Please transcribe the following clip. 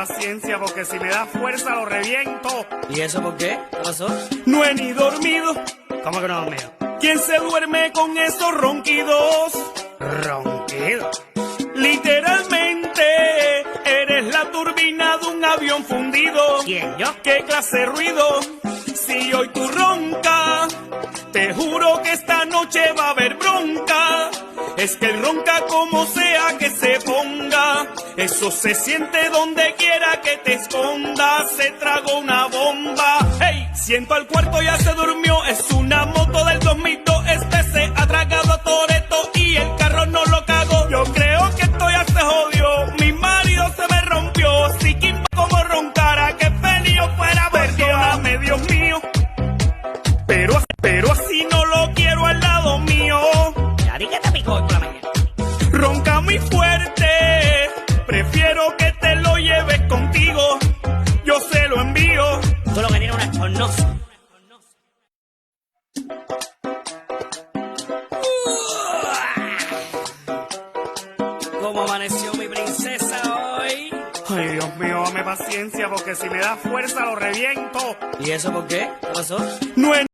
paciencia, porque si me da fuerza lo reviento. ¿Y eso por qué? ¿Qué pasó? No he ni dormido. ¿Cómo que no, mío? ¿Quién se duerme con esos ronquidos? ¿Ronquido? Literalmente, eres la turbina de un avión fundido. ¿Quién, yo? ¿Qué clase de ruido? Si hoy tú ronca, te juro que esta noche va a haber bronca. Es que él ronca como sea que se ponga. Eso se siente donde quiera que te escondas. Se tragó una bomba. ¡Hey! Siento al cuarto, ya se durmió. Es una moto del 2002. Este se ha tragado a Toretto y el carro no lo cagó. Yo creo que esto ya se jodió. Mi marido se me rompió. Si Kimba como roncara, que feliz fuera. Perdóname, Dios mío. Pero así no lo quiero al lado mío. Ya di que te picó hoy por la mañana. Ronca muy fuerte, prefiero que te lo lleves contigo. Yo se lo envío. Tú lo que tienes una estornosa. ¿Cómo amaneció mi princesa hoy? Ay, Dios mío, dame paciencia, porque si me da fuerza lo reviento. ¿Y eso por qué? ¿Qué pasó? No he